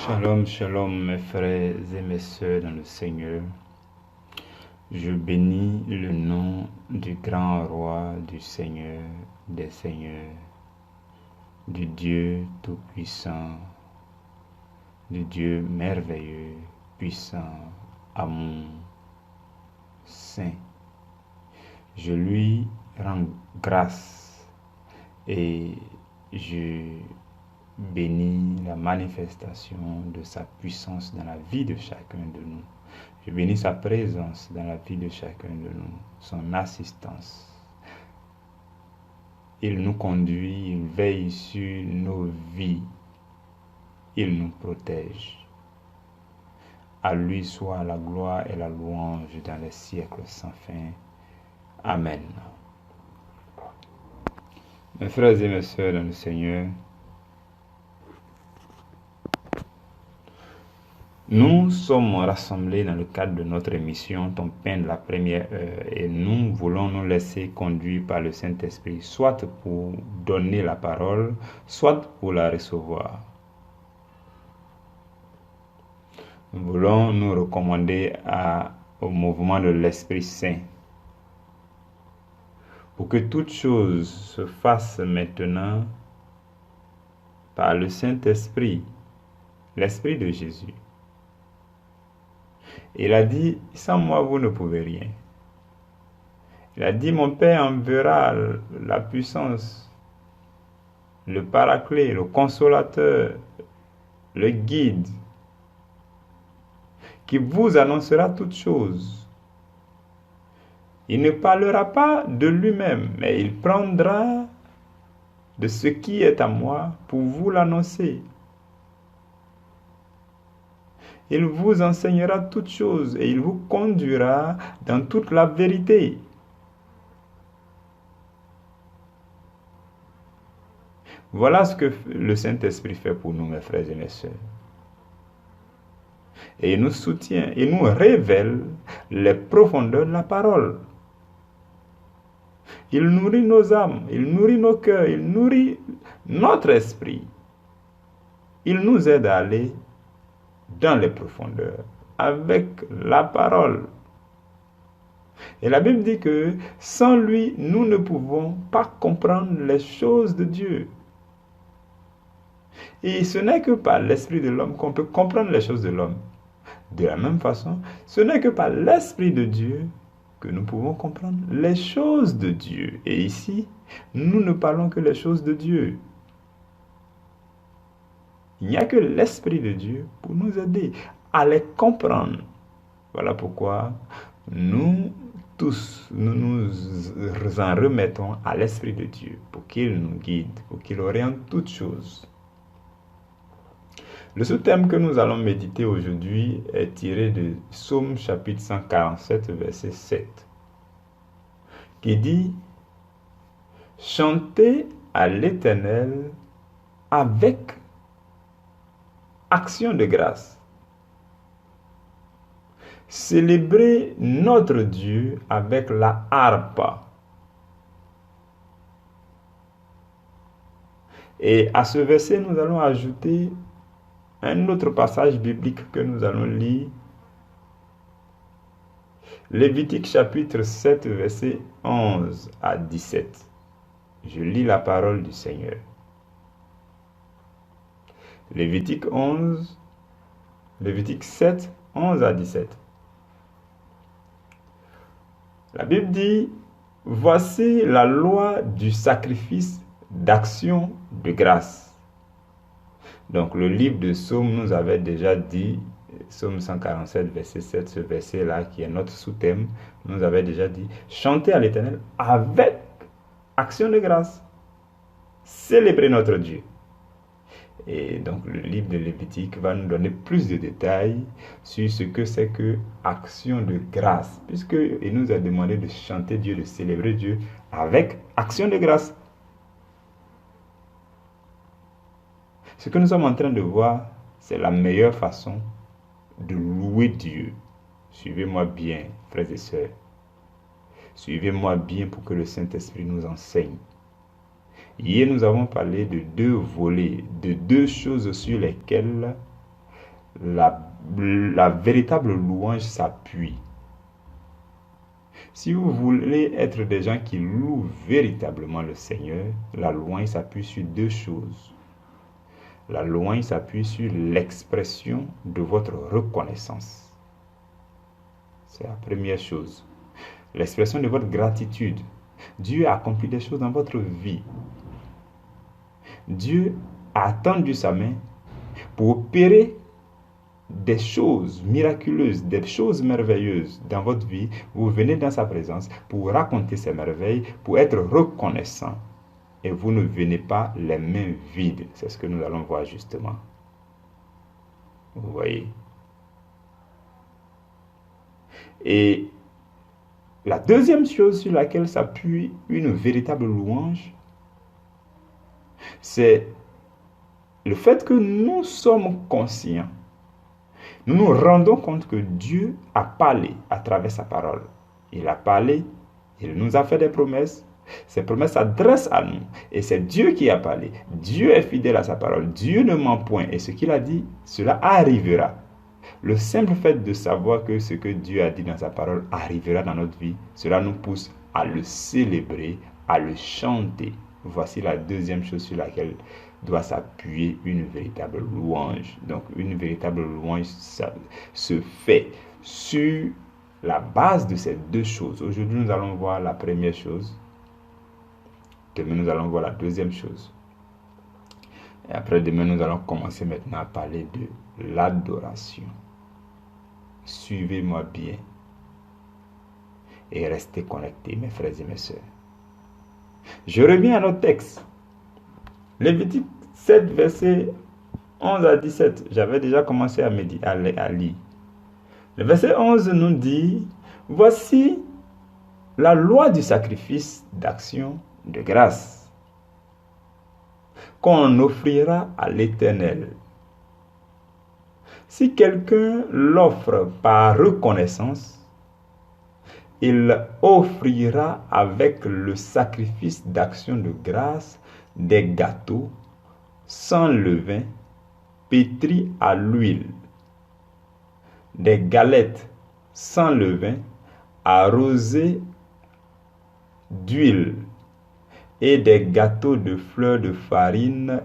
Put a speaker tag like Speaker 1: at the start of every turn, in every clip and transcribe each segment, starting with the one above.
Speaker 1: Shalom, shalom mes frères et mes sœurs dans le Seigneur. Je bénis le nom du grand roi, du Seigneur des seigneurs, du Dieu tout-puissant, du Dieu merveilleux, puissant, amour, saint. Je lui rends grâce et je bénis la manifestation de sa puissance dans la vie de chacun de nous. Je bénis sa présence dans la vie de chacun de nous, son assistance. Il nous conduit, il veille sur nos vies, il nous protège. À lui soit la gloire et la louange dans les siècles sans fin. Amen. Mes frères et mes sœurs dans le Seigneur, nous sommes rassemblés dans le cadre de notre émission Ton pain de la première heure et nous voulons nous laisser conduire par le Saint-Esprit, soit pour donner la parole, soit pour la recevoir. Nous voulons nous recommander au mouvement de l'Esprit Saint pour que toute chose se fasse maintenant par le Saint-Esprit, l'Esprit de Jésus. Il a dit, sans moi, vous ne pouvez rien. Il a dit, mon Père enverra la puissance, le paraclet, le consolateur, le guide, qui vous annoncera toutes choses. Il ne parlera pas de lui-même, mais il prendra de ce qui est à moi pour vous l'annoncer. Il vous enseignera toutes choses et il vous conduira dans toute la vérité. Voilà ce que le Saint-Esprit fait pour nous, mes frères et mes sœurs. Et il nous soutient, il nous révèle les profondeurs de la parole. Il nourrit nos âmes, il nourrit nos cœurs, il nourrit notre esprit. Il nous aide à aller dans les profondeurs, avec la parole. Et la Bible dit que sans lui, nous ne pouvons pas comprendre les choses de Dieu. Et ce n'est que par l'esprit de l'homme qu'on peut comprendre les choses de l'homme. De la même façon, ce n'est que par l'esprit de Dieu que nous pouvons comprendre les choses de Dieu. Et ici, nous ne parlons que les choses de Dieu. Il n'y a que l'Esprit de Dieu pour nous aider à les comprendre. Voilà pourquoi nous tous, nous nous en remettons à l'Esprit de Dieu pour qu'il nous guide, pour qu'il oriente toutes choses. Le sous-thème que nous allons méditer aujourd'hui est tiré de Psaume chapitre 147, verset 7, qui dit « Chantez à l'Éternel avec action de grâce. Célébrez notre Dieu avec la harpe. » Et à ce verset, nous allons ajouter un autre passage biblique que nous allons lire. Lévitique chapitre 7, verset 11 à 17. Je lis la parole du Seigneur. Lévitique 7, 11 à 17. La Bible dit, « Voici la loi du sacrifice d'action de grâce. » Donc le livre de Psaume nous avait déjà dit, Psaume 147, verset 7, ce verset-là qui est notre sous-thème, nous avait déjà dit, « Chantez à l'Éternel avec action de grâce. Célébrez notre Dieu. » Et donc le livre de Lévitique va nous donner plus de détails sur ce que c'est que action de grâce, puisqu'il nous a demandé de chanter Dieu, de célébrer Dieu avec action de grâce. Ce que nous sommes en train de voir, c'est la meilleure façon de louer Dieu. Suivez-moi bien, frères et sœurs. Suivez-moi bien pour que le Saint-Esprit nous enseigne. Hier, nous avons parlé de deux volets, de deux choses sur lesquelles la véritable louange s'appuie. Si vous voulez être des gens qui louent véritablement le Seigneur, la louange s'appuie sur deux choses. La louange s'appuie sur l'expression de votre reconnaissance. C'est la première chose. L'expression de votre gratitude. Dieu a accompli des choses dans votre vie. Dieu a tendu sa main pour opérer des choses miraculeuses, des choses merveilleuses dans votre vie. Vous venez dans sa présence pour raconter ces merveilles, pour être reconnaissant. Et vous ne venez pas les mains vides. C'est ce que nous allons voir justement. Vous voyez. Et la deuxième chose sur laquelle s'appuie une véritable louange, c'est le fait que nous sommes conscients. Nous nous rendons compte que Dieu a parlé à travers sa parole. Il a parlé, il nous a fait des promesses. Ces promesses s'adressent à nous. Et c'est Dieu qui a parlé. Dieu est fidèle à sa parole. Dieu ne ment point. Et ce qu'il a dit, cela arrivera. Le simple fait de savoir que ce que Dieu a dit dans sa parole arrivera dans notre vie, cela nous pousse à le célébrer, à le chanter. Voici la deuxième chose sur laquelle doit s'appuyer une véritable louange. Donc une véritable louange, ça se fait sur la base de ces deux choses. Aujourd'hui, nous allons voir la première chose. Demain, nous allons voir la deuxième chose. Et après, demain, nous allons commencer maintenant à parler de l'adoration. Suivez-moi bien et restez connectés, mes frères et mes sœurs. Je reviens à notre texte. Lévitique 7, versets 11 à 17. J'avais déjà commencé à lire. Le verset 11 nous dit, « Voici la loi du sacrifice d'action de grâce qu'on offrira à l'Éternel. Si quelqu'un l'offre par reconnaissance, il offrira avec le sacrifice d'action de grâce des gâteaux sans levain, pétris à l'huile, des galettes sans levain, arrosées d'huile, et des gâteaux de fleurs de farine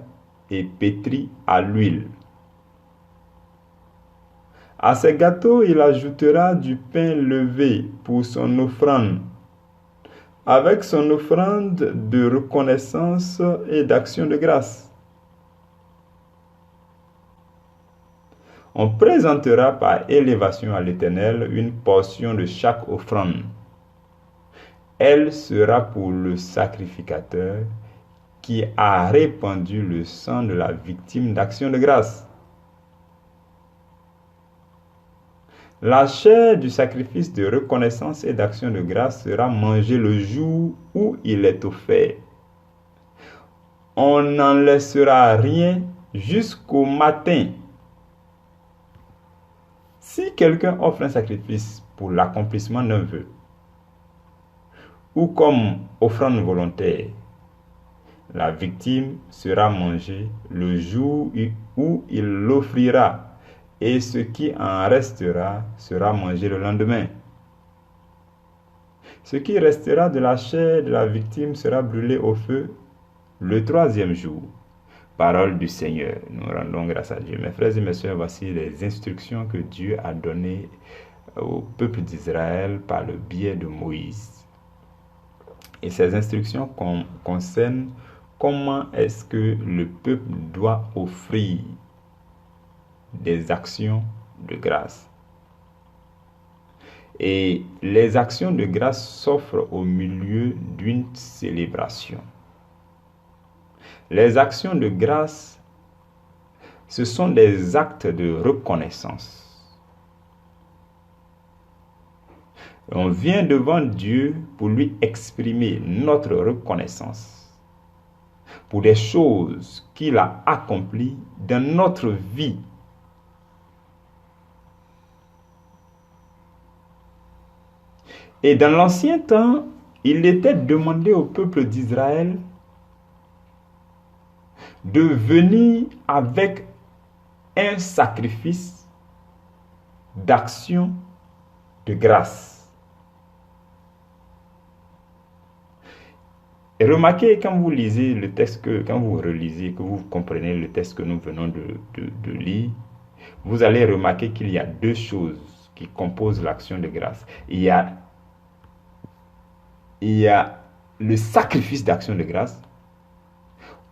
Speaker 1: et pétris à l'huile. À ces gâteaux, il ajoutera du pain levé pour son offrande, avec son offrande de reconnaissance et d'action de grâce. On présentera par élévation à l'Éternel une portion de chaque offrande. Elle sera pour le sacrificateur qui a répandu le sang de la victime d'action de grâce. La chair du sacrifice de reconnaissance et d'action de grâce sera mangée le jour où il est offert. On n'en laissera rien jusqu'au matin. Si quelqu'un offre un sacrifice pour l'accomplissement d'un vœu, ou comme offrande volontaire, la victime sera mangée le jour où il l'offrira, et ce qui en restera sera mangé le lendemain. Ce qui restera de la chair de la victime sera brûlé au feu le troisième jour. Parole du Seigneur. Nous rendons grâce à Dieu. Mes frères et mes sœurs, voici les instructions que Dieu a données au peuple d'Israël par le biais de Moïse. Et ces instructions concernent comment est-ce que le peuple doit offrir des actions de grâce. Et les actions de grâce s'offrent au milieu d'une célébration. Les actions de grâce, ce sont des actes de reconnaissance. On vient devant Dieu pour lui exprimer notre reconnaissance pour des choses qu'il a accomplies dans notre vie. Et dans l'ancien temps, il était demandé au peuple d'Israël de venir avec un sacrifice d'action de grâce. Et remarquez quand vous lisez le texte, quand vous relisez, que vous comprenez le texte que nous venons de lire, vous allez remarquer qu'il y a deux choses qui composent l'action de grâce. Il y a le sacrifice d'action de grâce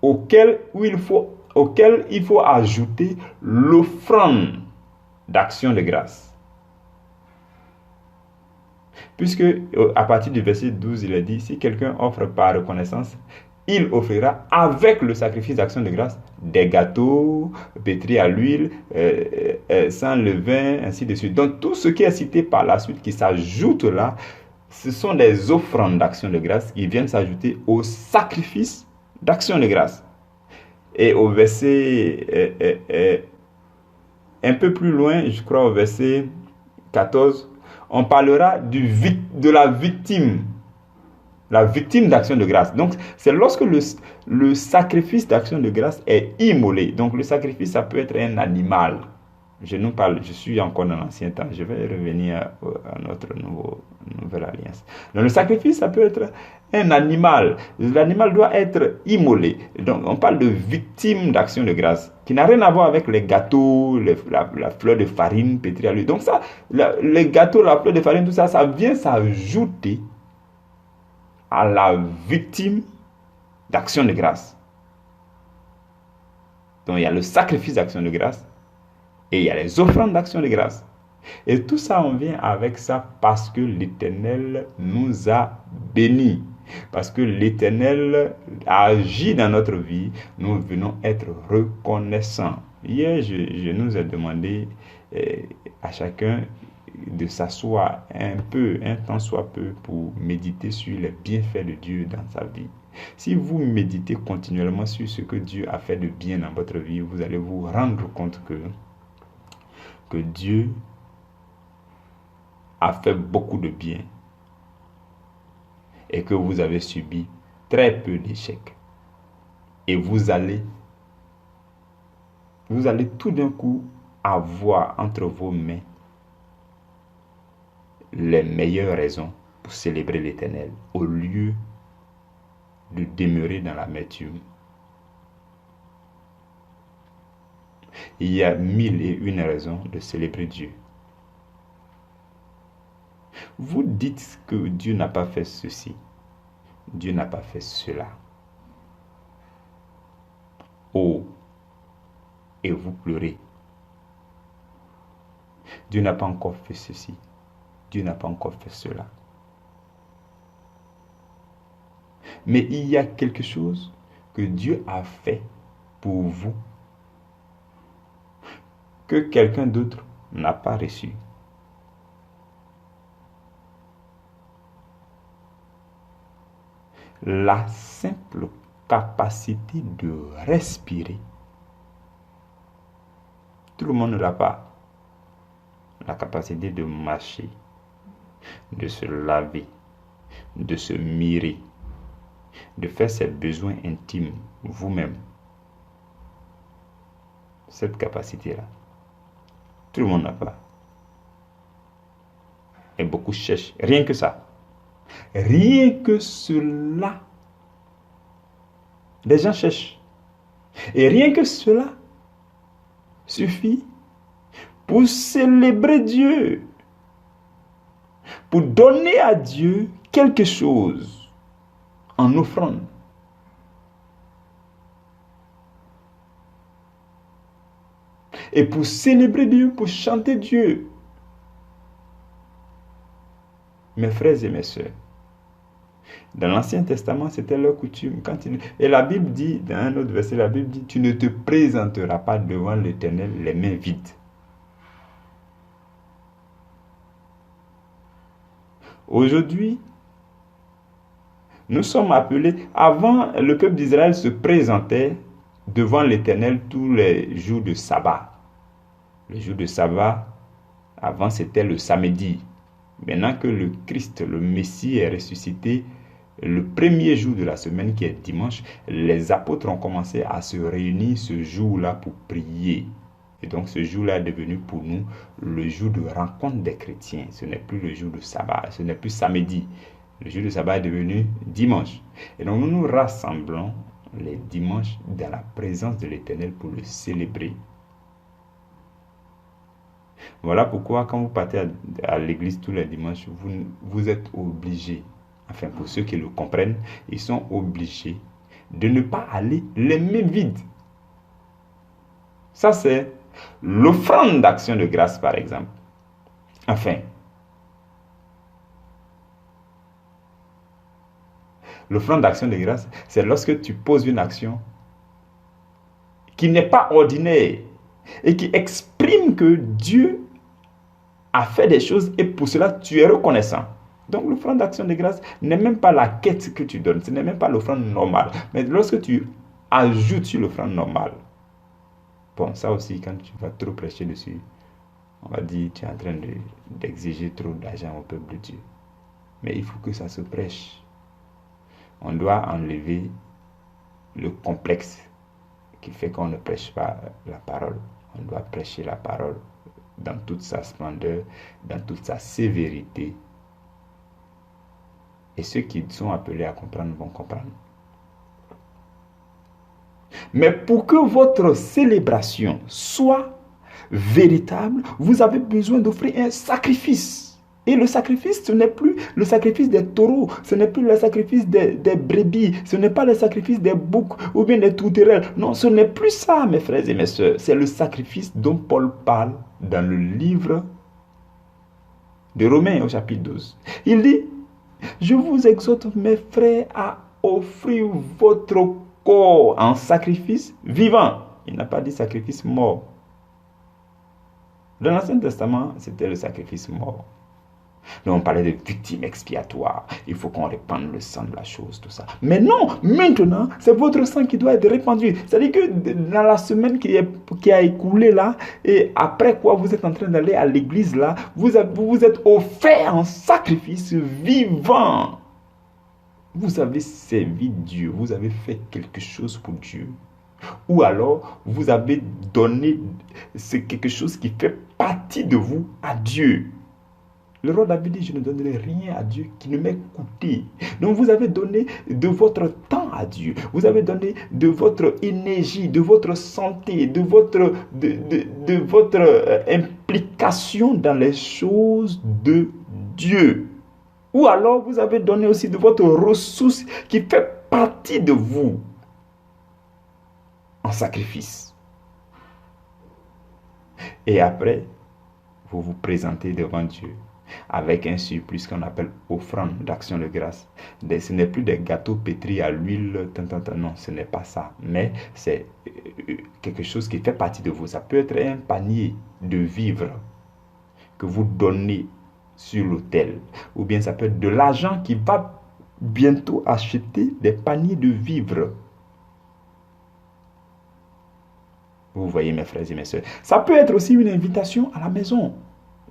Speaker 1: auquel il faut ajouter l'offrande d'action de grâce. Puisque à partir du verset 12, il est dit, si quelqu'un offre par reconnaissance, il offrira avec le sacrifice d'action de grâce des gâteaux pétris à l'huile, sans levain, ainsi de suite. Donc tout ce qui est cité par la suite, qui s'ajoute là, ce sont des offrandes d'action de grâce qui viennent s'ajouter au sacrifice d'action de grâce. Et au verset, un peu plus loin, je crois au verset 14, on parlera de la victime d'action de grâce. Donc, c'est lorsque le sacrifice d'action de grâce est immolé. Donc, le sacrifice, ça peut être un animal. Je suis encore dans l'ancien temps. Je vais revenir à notre nouvelle alliance. Donc, le sacrifice, ça peut être un animal. L'animal doit être immolé. Donc, on parle de victime d'action de grâce, qui n'a rien à voir avec les gâteaux, la fleur de farine pétrie à l'huile. Donc, ça, les gâteaux, la fleur de farine, tout ça, ça vient s'ajouter à la victime d'action de grâce. Donc, il y a le sacrifice d'action de grâce et il y a les offrandes d'action de grâce. Et tout ça, on vient avec ça parce que l'Éternel nous a bénis. Parce que l'Éternel agit dans notre vie, nous venons être reconnaissants. Hier, je nous ai demandé à chacun de s'asseoir un temps soit peu, pour méditer sur les bienfaits de Dieu dans sa vie. Si vous méditez continuellement sur ce que Dieu a fait de bien dans votre vie, vous allez vous rendre compte que Dieu a fait beaucoup de bien et que vous avez subi très peu d'échecs. Et vous allez tout d'un coup avoir entre vos mains les meilleures raisons pour célébrer l'Éternel au lieu de demeurer dans l'amertume. Il y a 1001 raisons de célébrer Dieu. Vous dites que Dieu n'a pas fait ceci, Dieu n'a pas fait cela. Oh, et vous pleurez. Dieu n'a pas encore fait ceci, Dieu n'a pas encore fait cela. Mais il y a quelque chose que Dieu a fait pour vous que quelqu'un d'autre n'a pas reçu. La simple capacité de respirer, tout le monde ne l'a pas. La capacité de marcher, de se laver, de se mirer, de faire ses besoins intimes vous-même. Cette capacité-là, tout le monde n'a pas. Et beaucoup cherchent. Rien que ça. Rien que cela. Les gens cherchent. Et rien que cela suffit pour célébrer Dieu. Pour donner à Dieu quelque chose en offrande. Et pour célébrer Dieu, pour chanter Dieu. Mes frères et mes sœurs, dans l'Ancien Testament, c'était leur coutume. Et la Bible dit, dans un autre verset, la Bible dit, tu ne te présenteras pas devant l'Éternel les mains vides. Aujourd'hui, nous sommes appelés, avant, le peuple d'Israël se présentait devant l'Éternel tous les jours de sabbat. Le jour de sabbat, avant c'était le samedi. Maintenant que le Christ, le Messie est ressuscité, le premier jour de la semaine qui est dimanche, les apôtres ont commencé à se réunir ce jour-là pour prier. Et donc ce jour-là est devenu pour nous le jour de rencontre des chrétiens. Ce n'est plus le jour de sabbat, ce n'est plus samedi. Le jour de sabbat est devenu dimanche. Et donc nous nous rassemblons les dimanches dans la présence de l'Éternel pour le célébrer. Voilà pourquoi quand vous partez à l'église tous les dimanches, vous êtes obligés, enfin pour ceux qui le comprennent, ils sont obligés de ne pas aller les mains vides. Ça c'est l'offrande d'action de grâce par exemple. Enfin, l'offrande d'action de grâce, c'est lorsque tu poses une action qui n'est pas ordinaire et qui exprime que Dieu a fait des choses et pour cela tu es reconnaissant. Donc l'offrande d'action de grâce n'est même pas la quête que tu donnes, ce n'est même pas l'offrande normale. Mais lorsque tu ajoutes sur l'offrande normale, bon, ça aussi, quand tu vas trop prêcher dessus, on va dire tu es en train d'exiger trop d'argent au peuple de Dieu. Mais il faut que ça se prêche. On doit enlever le complexe qui fait qu'on ne prêche pas la parole. On doit prêcher la parole dans toute sa splendeur, dans toute sa sévérité. Et ceux qui sont appelés à comprendre vont comprendre. Mais pour que votre célébration soit véritable, vous avez besoin d'offrir un sacrifice. Et le sacrifice, ce n'est plus le sacrifice des taureaux, ce n'est plus le sacrifice des brebis, ce n'est pas le sacrifice des boucs ou bien des tourterelles. Non, ce n'est plus ça, mes frères et mes sœurs. C'est le sacrifice dont Paul parle dans le livre de Romains au chapitre 12. Il dit, je vous exhorte, mes frères, à offrir votre corps en sacrifice vivant. Il n'a pas dit sacrifice mort. Dans l'Ancien Testament, c'était le sacrifice mort. Donc on parlait de victimes expiatoires. Il faut qu'on répande le sang de la chose, tout ça. Mais non, maintenant, c'est votre sang qui doit être répandu. C'est-à-dire que dans la semaine qui a écoulé là, et après quoi vous êtes en train d'aller à l'église là, vous êtes offert en sacrifice vivant. Vous avez servi Dieu, vous avez fait quelque chose pour Dieu. Ou alors, vous avez donné quelque chose qui fait partie de vous à Dieu. Le roi David dit, je ne donnerai rien à Dieu qui ne m'ait coûté. Donc vous avez donné de votre temps à Dieu. Vous avez donné de votre énergie, de votre santé, de votre implication dans les choses de Dieu. Ou alors vous avez donné aussi de votre ressource qui fait partie de vous en sacrifice. Et après, vous vous présentez devant Dieu avec un surplus qu'on appelle offrande d'action de grâce. Ce n'est plus des gâteaux pétris à l'huile, non, ce n'est pas ça. Mais c'est quelque chose qui fait partie de vous. Ça peut être un panier de vivres que vous donnez sur l'autel. Ou bien ça peut être de l'argent qui va bientôt acheter des paniers de vivres. Vous voyez mes frères et mes soeurs. Ça peut être aussi une invitation à la maison.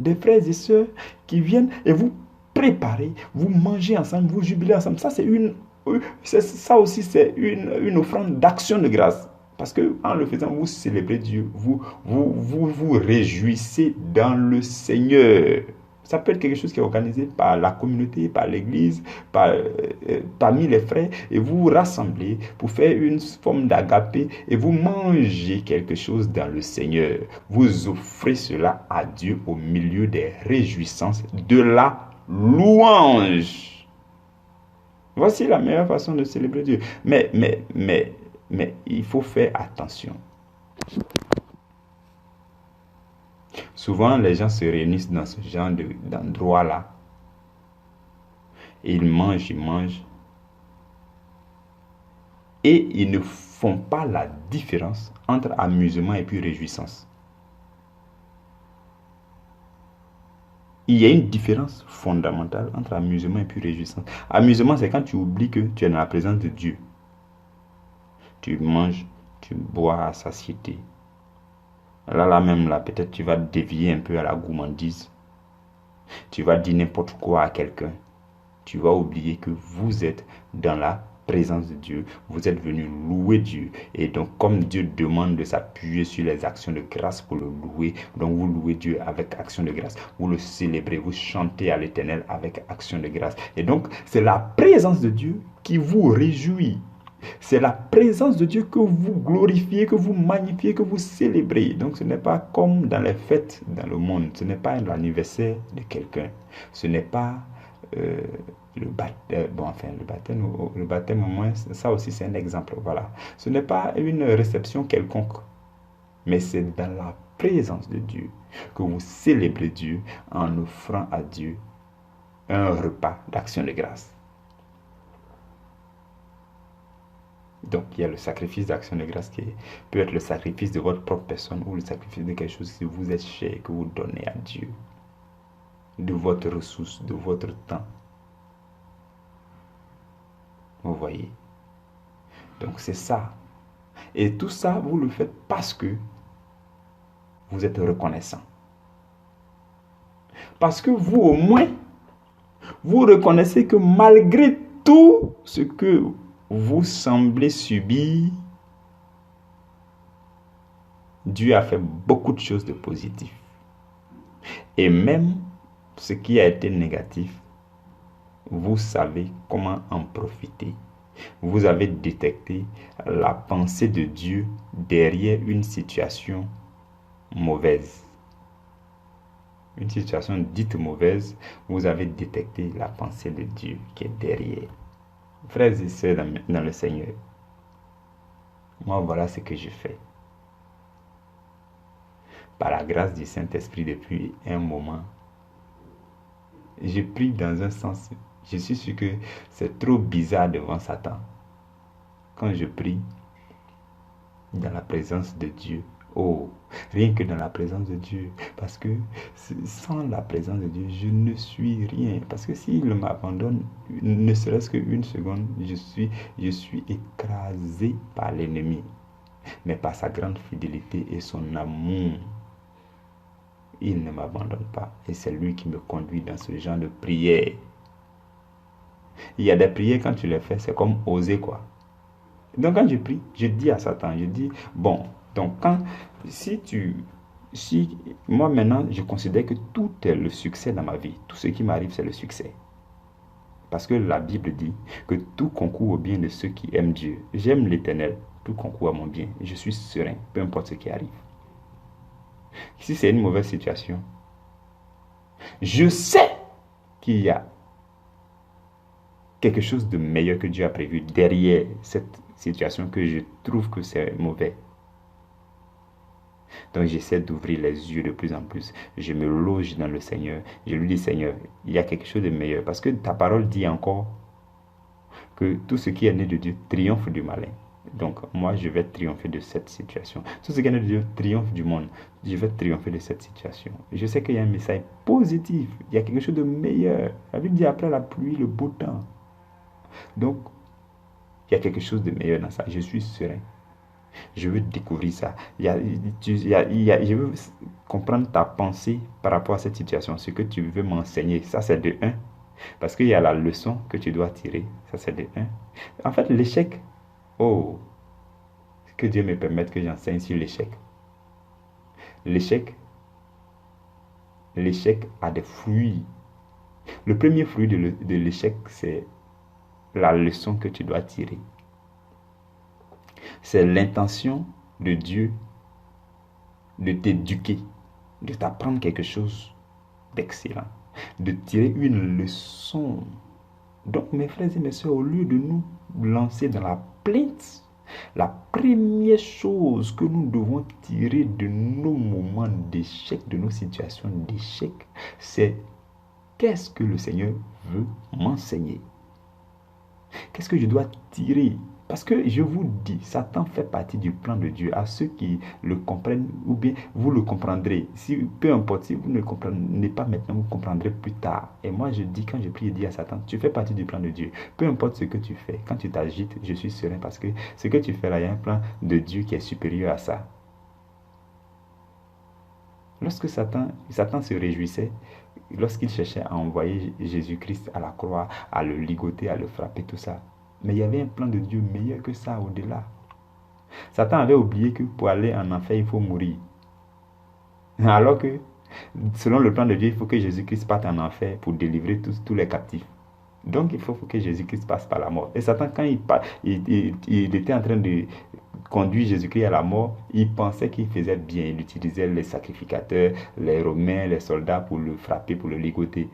Speaker 1: Des frères et sœurs qui viennent et vous préparez, vous mangez ensemble, vous jubilez ensemble. Ça, ça aussi, c'est une offrande d'action de grâce. Parce que en le faisant, vous célébrez Dieu, vous réjouissez dans le Seigneur. Ça peut être quelque chose qui est organisé par la communauté, par l'église, parmi les frères, et vous vous rassemblez pour faire une forme d'agapé et vous mangez quelque chose dans le Seigneur. Vous offrez cela à Dieu au milieu des réjouissances de la louange. Voici la meilleure façon de célébrer Dieu. Mais il faut faire attention. Souvent, les gens se réunissent dans ce genre d'endroit-là. Et ils mangent. Et ils ne font pas la différence entre amusement et puis réjouissance. Il y a une différence fondamentale entre amusement et puis réjouissance. Amusement, c'est quand tu oublies que tu es dans la présence de Dieu. Tu manges, tu bois à satiété. Là même, peut-être tu vas dévier un peu à la gourmandise. Tu vas dire n'importe quoi à quelqu'un. Tu vas oublier que vous êtes dans la présence de Dieu, vous êtes venu louer Dieu. Et donc, comme Dieu demande de s'appuyer sur les actions de grâce pour le louer, donc vous louez Dieu avec action de grâce. Vous le célébrez, vous chantez à l'Éternel avec action de grâce. Et donc, c'est la présence de Dieu qui vous réjouit. C'est la présence de Dieu que vous glorifiez, que vous magnifiez, que vous célébrez. Donc ce n'est pas comme dans les fêtes dans le monde. Ce n'est pas l'anniversaire de quelqu'un. Ce n'est pas le baptême. Bon, enfin, le baptême au moins, ça aussi c'est un exemple. Voilà. Ce n'est pas une réception quelconque. Mais c'est dans la présence de Dieu que vous célébrez Dieu en offrant à Dieu un repas d'action de grâce. Donc, il y a le sacrifice d'action de grâce qui peut être le sacrifice de votre propre personne ou le sacrifice de quelque chose qui vous est cher, que vous donnez à Dieu, de votre ressource, de votre temps. Vous voyez? Donc, c'est ça. Et tout ça, vous le faites parce que vous êtes reconnaissant. Parce que vous, au moins, vous reconnaissez que malgré tout ce que vous semblez subir, Dieu a fait beaucoup de choses de positives. Et même ce qui a été négatif, vous savez comment en profiter. Vous avez détecté la pensée de Dieu derrière une situation mauvaise. Une situation dite mauvaise, vous avez détecté la pensée de Dieu qui est derrière. Frères et sœurs dans le Seigneur, moi voilà ce que je fais. Par la grâce du Saint-Esprit depuis un moment, je prie dans un sens, je suis sûr que c'est trop bizarre devant Satan. Quand je prie dans la présence de Dieu, oh, rien que dans la présence de Dieu, parce que sans la présence de Dieu, je ne suis rien. Parce que s'il m'abandonne, ne serait-ce qu'une seconde, je suis écrasé par l'ennemi. Mais par sa grande fidélité et son amour, il ne m'abandonne pas. Et c'est lui qui me conduit dans ce genre de prière. Il y a des prières, quand tu les fais, c'est comme oser quoi. Donc quand je prie, je dis à Satan, je dis, bon, donc si moi maintenant, je considère que tout est le succès dans ma vie. Tout ce qui m'arrive, c'est le succès. Parce que la Bible dit que tout concourt au bien de ceux qui aiment Dieu. J'aime l'Éternel, tout concourt à mon bien. Je suis serein, peu importe ce qui arrive. Si c'est une mauvaise situation, je sais qu'il y a quelque chose de meilleur que Dieu a prévu derrière cette situation que je trouve que c'est mauvais. Donc j'essaie d'ouvrir les yeux de plus en plus. Je me loge dans le Seigneur. Je lui dis, Seigneur, il y a quelque chose de meilleur. Parce que ta parole dit encore que tout ce qui est né de Dieu triomphe du malin. Donc moi, je vais triompher de cette situation. Tout ce qui est né de Dieu triomphe du monde. Je vais triompher de cette situation. Je sais qu'il y a un message positif. Il y a quelque chose de meilleur. La Bible dit après la pluie, le beau temps. Donc, il y a quelque chose de meilleur dans ça. Je suis serein. Je veux découvrir ça. Je veux comprendre ta pensée par rapport à cette situation. Ce que tu veux m'enseigner. Ça, c'est de 1. Parce qu'il y a la leçon que tu dois tirer. Ça, c'est de 1. En fait, l'échec. Oh, que Dieu me permette que j'enseigne sur l'échec. L'échec a des fruits. Le premier fruit de l'échec, c'est la leçon que tu dois tirer. C'est l'intention de Dieu de t'éduquer, de t'apprendre quelque chose d'excellent, de tirer une leçon. Donc, mes frères et mes sœurs, au lieu de nous lancer dans la plainte, la première chose que nous devons tirer de nos moments d'échec, de nos situations d'échec, c'est qu'est-ce que le Seigneur veut m'enseigner? Qu'est-ce que je dois tirer? Parce que je vous dis, Satan fait partie du plan de Dieu. À ceux qui le comprennent, ou bien vous le comprendrez. Peu importe, si vous ne le comprenez pas maintenant, vous comprendrez plus tard. Et moi, je dis, quand je prie, je dis à Satan, tu fais partie du plan de Dieu. Peu importe ce que tu fais, quand tu t'agites, je suis serein parce que ce que tu fais là, il y a un plan de Dieu qui est supérieur à ça. Lorsque Satan se réjouissait, lorsqu'il cherchait à envoyer Jésus-Christ à la croix, à le ligoter, à le frapper, tout ça, Mais il y avait un plan de Dieu meilleur que ça au-delà. Satan avait oublié que pour aller en enfer, il faut mourir. Alors que, selon le plan de Dieu, il faut que Jésus-Christ parte en enfer pour délivrer tous les captifs. Donc, il faut que Jésus-Christ passe par la mort. Et Satan, quand il était en train de conduire Jésus-Christ à la mort, il pensait qu'il faisait bien. Il utilisait les sacrificateurs, les Romains, les soldats pour le frapper, pour le ligoter.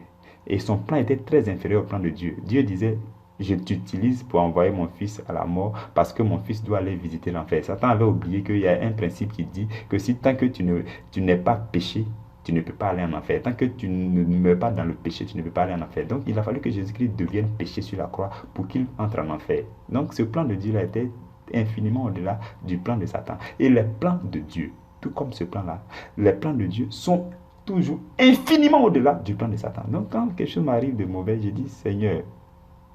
Speaker 1: Et son plan était très inférieur au plan de Dieu. Dieu disait, je t'utilise pour envoyer mon fils à la mort parce que mon fils doit aller visiter l'enfer. Satan avait oublié qu'il y a un principe qui dit que si tant que tu n'es pas péché, tu ne peux pas aller en enfer. Tant que tu ne meurs pas dans le péché, tu ne peux pas aller en enfer. Donc, il a fallu que Jésus-Christ devienne péché sur la croix pour qu'il entre en enfer. Donc, ce plan de Dieu-là était infiniment au-delà du plan de Satan. Et les plans de Dieu, tout comme ce plan-là, les plans de Dieu sont toujours infiniment au-delà du plan de Satan. Donc, quand quelque chose m'arrive de mauvais, je dis, Seigneur,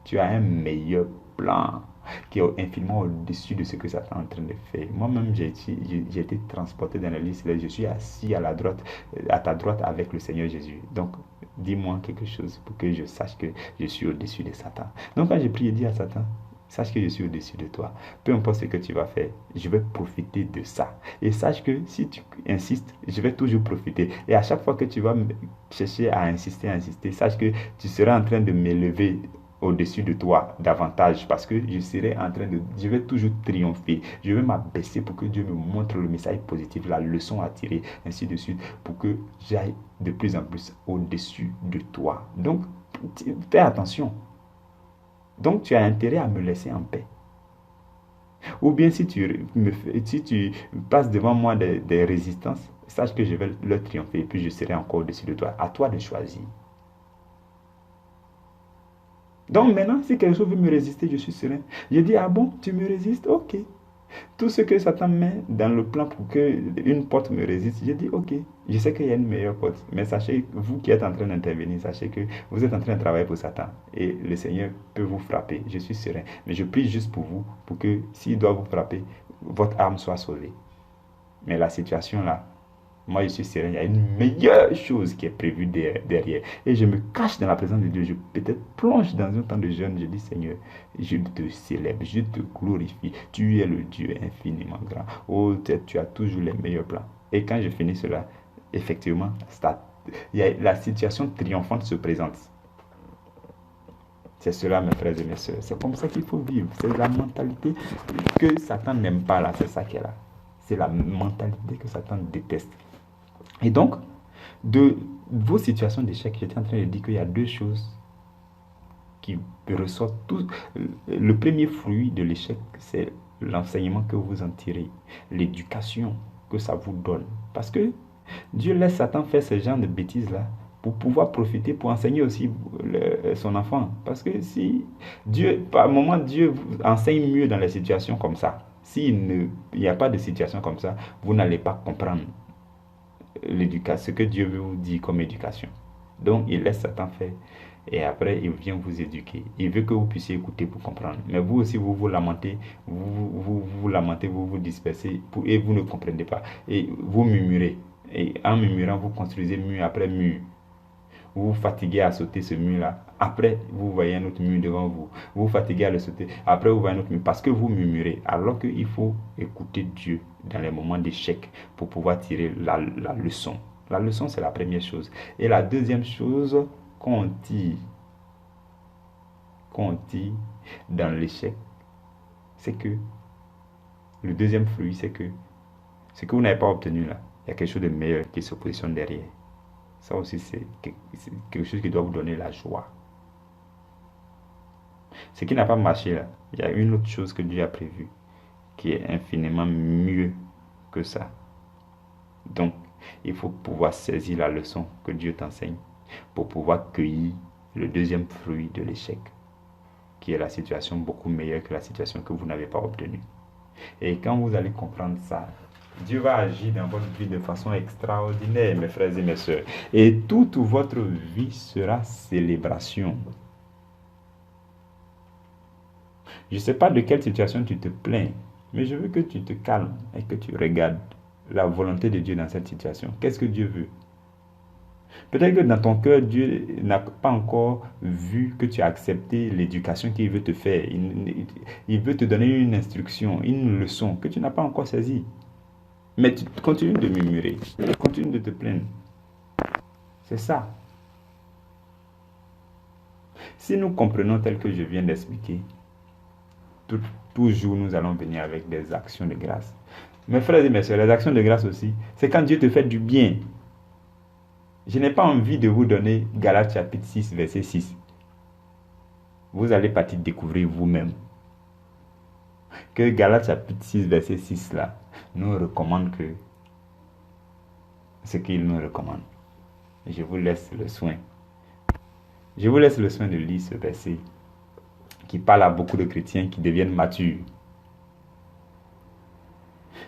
Speaker 1: tu as un meilleur plan qui est infiniment au-dessus de ce que Satan est en train de faire. Moi-même, j'ai été transporté dans la liste. Je suis assis à ta droite avec le Seigneur Jésus. Donc, dis-moi quelque chose pour que je sache que je suis au-dessus de Satan. Donc, quand j'ai prié, dit à Satan, sache que je suis au-dessus de toi. Peu importe ce que tu vas faire, je vais profiter de ça. Et sache que si tu insistes, je vais toujours profiter. Et à chaque fois que tu vas chercher à insister, sache que tu seras en train de m'élever au-dessus de toi davantage parce que je vais toujours triompher, je vais m'abaisser pour que Dieu me montre le message positif, la leçon à tirer, ainsi de suite, pour que j'aille de plus en plus au-dessus de toi. Donc, fais attention. Donc, tu as intérêt à me laisser en paix. Ou bien si tu passes devant moi des résistances, sache que je vais leur triompher et puis je serai encore au-dessus de toi. À toi de choisir. Donc maintenant, si quelque chose veut me résister, je suis serein. Je dis, ah bon, tu me résistes? Ok. Tout ce que Satan met dans le plan pour qu'une porte me résiste, je dis, ok. Je sais qu'il y a une meilleure porte. Mais sachez, vous qui êtes en train d'intervenir, sachez que vous êtes en train de travailler pour Satan. Et le Seigneur peut vous frapper. Je suis serein. Mais je prie juste pour vous, pour que s'il doit vous frapper, votre âme soit sauvée. Mais la situation là, moi, je suis serein. Il y a une meilleure chose qui est prévue derrière. Et je me cache dans la présence de Dieu. Je peut-être plonge dans un temps de jeûne. Je dis, Seigneur, je te célèbre, je te glorifie. Tu es le Dieu infiniment grand. Oh, tu as toujours les meilleurs plans. Et quand je finis cela, effectivement, la situation triomphante se présente. C'est cela, mes frères et mes sœurs. C'est comme ça qu'il faut vivre. C'est la mentalité que Satan n'aime pas là. C'est ça qui est là. C'est la mentalité que Satan déteste. Et donc, de vos situations d'échec, j'étais en train de dire qu'il y a deux choses qui ressortent. Le premier fruit de l'échec, c'est l'enseignement que vous en tirez, l'éducation que ça vous donne. Parce que Dieu laisse Satan faire ce genre de bêtises-là pour pouvoir profiter, pour enseigner aussi son enfant. Parce que si Dieu, par moment, Dieu vous enseigne mieux dans les situations comme ça. S'il n'y a pas de situation comme ça, vous n'allez pas comprendre ce que Dieu veut vous dire comme éducation. Donc, il laisse Satan faire et après, il vient vous éduquer. Il veut que vous puissiez écouter pour comprendre. Mais vous aussi, vous vous lamentez, vous lamentez, vous vous dispersez et vous ne comprenez pas. Et vous murmurez. Et en murmurant, vous construisez mur après mur. Vous vous fatiguez à sauter ce mur-là. Après, vous voyez un autre mur devant vous. Vous vous fatiguez à le sauter. Après, vous voyez un autre mur. Parce que vous murmurez. Alors qu'il faut écouter Dieu dans les moments d'échec pour pouvoir tirer la leçon. La leçon, c'est la première chose. Et la deuxième chose qu'on tire dans l'échec, c'est que le deuxième fruit, c'est que ce que vous n'avez pas obtenu là, il y a quelque chose de meilleur qui se positionne derrière. Ça aussi, c'est quelque chose qui doit vous donner la joie. Ce qui n'a pas marché là, il y a une autre chose que Dieu a prévue qui est infiniment mieux que ça. Donc, il faut pouvoir saisir la leçon que Dieu t'enseigne pour pouvoir cueillir le deuxième fruit de l'échec, qui est la situation beaucoup meilleure que la situation que vous n'avez pas obtenue. Et quand vous allez comprendre ça, Dieu va agir dans votre vie de façon extraordinaire, mes frères et mes sœurs. Et toute votre vie sera célébration. Je ne sais pas de quelle situation tu te plains, mais je veux que tu te calmes et que tu regardes la volonté de Dieu dans cette situation. Qu'est-ce que Dieu veut? Peut-être que dans ton cœur, Dieu n'a pas encore vu que tu as accepté l'éducation qu'il veut te faire. Il veut te donner une instruction, une leçon que tu n'as pas encore saisie. Mais tu continues de murmurer, tu continues de te plaindre. C'est ça. Si nous comprenons tel que je viens d'expliquer, toujours nous allons venir avec des actions de grâce. Mes frères et mes soeurs, les actions de grâce aussi, c'est quand Dieu te fait du bien. Je n'ai pas envie de vous donner Galates chapitre 6, verset 6. Vous allez partir découvrir vous-même que Galates chapitre 6, verset 6 là, nous recommande que ce qu'il nous recommande. Je vous laisse le soin. Je vous laisse le soin de lire ce verset qui parle à beaucoup de chrétiens qui deviennent matures.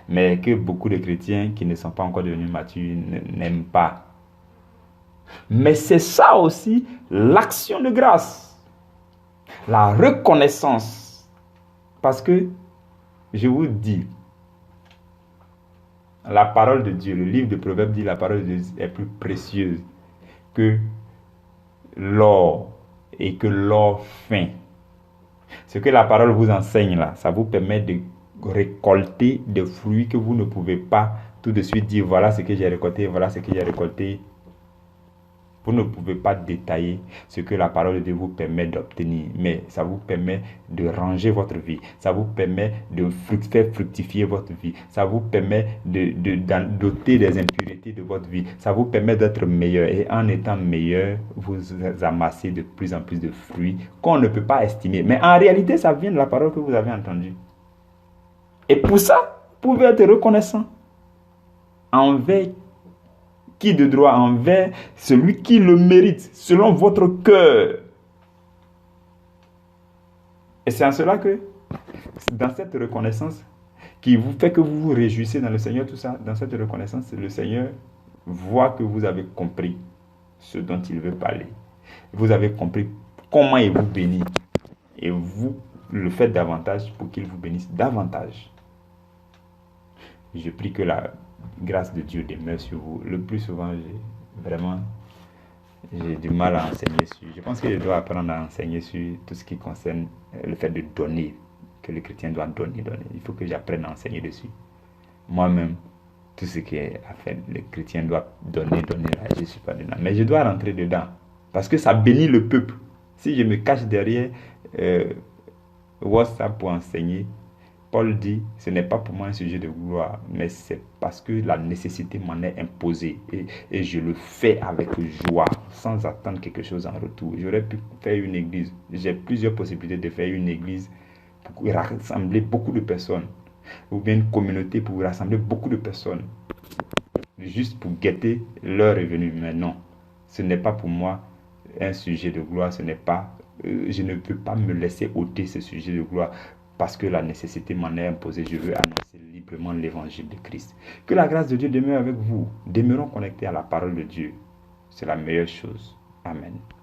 Speaker 1: Mais que beaucoup de chrétiens qui ne sont pas encore devenus matures n'aiment pas. Mais c'est ça aussi l'action de grâce. La reconnaissance. Parce que, je vous dis, la parole de Dieu, le livre de Proverbes dit la parole de Dieu est plus précieuse que l'or et que l'or fin. Ce que la parole vous enseigne là, ça vous permet de récolter des fruits que vous ne pouvez pas tout de suite dire voilà ce que j'ai récolté, voilà ce que j'ai récolté. Vous ne pouvez pas détailler ce que la parole de Dieu vous permet d'obtenir, mais ça vous permet de ranger votre vie, ça vous permet de faire fructifier votre vie, ça vous permet d'ôter des impuretés de votre vie, ça vous permet d'être meilleur. Et en étant meilleur, vous amassez de plus en plus de fruits qu'on ne peut pas estimer. Mais en réalité, ça vient de la parole que vous avez entendue. Et pour ça, vous pouvez être reconnaissant envers qui de droit, envers celui qui le mérite, selon votre cœur. Et c'est en cela que, dans cette reconnaissance, qui vous fait que vous vous réjouissez dans le Seigneur, tout ça, dans cette reconnaissance, le Seigneur voit que vous avez compris ce dont il veut parler. Vous avez compris comment il vous bénit. Et vous le faites davantage pour qu'il vous bénisse davantage. Je prie que la grâce de Dieu demeure sur vous. Le plus souvent, j'ai du mal à enseigner sur. Je pense que je dois apprendre à enseigner sur tout ce qui concerne le fait de donner, que le chrétien doit donner. Il faut que j'apprenne à enseigner dessus. Moi-même, tout ce qui est à faire, le chrétien doit donner, là, je ne suis pas dedans. Mais je dois rentrer dedans, parce que ça bénit le peuple. Si je me cache derrière WhatsApp pour enseigner, Paul dit, ce n'est pas pour moi un sujet de gloire, mais c'est parce que la nécessité m'en est imposée. Et je le fais avec joie, sans attendre quelque chose en retour. J'aurais pu faire une église. J'ai plusieurs possibilités de faire une église pour rassembler beaucoup de personnes. Ou bien une communauté pour rassembler beaucoup de personnes. Juste pour guetter leur revenu. Mais non, ce n'est pas pour moi un sujet de gloire. Ce n'est pas, je ne peux pas me laisser ôter ce sujet de gloire. Parce que la nécessité m'en est imposée, je veux annoncer librement l'évangile de Christ. Que la grâce de Dieu demeure avec vous. Demeurons connectés à la parole de Dieu. C'est la meilleure chose. Amen.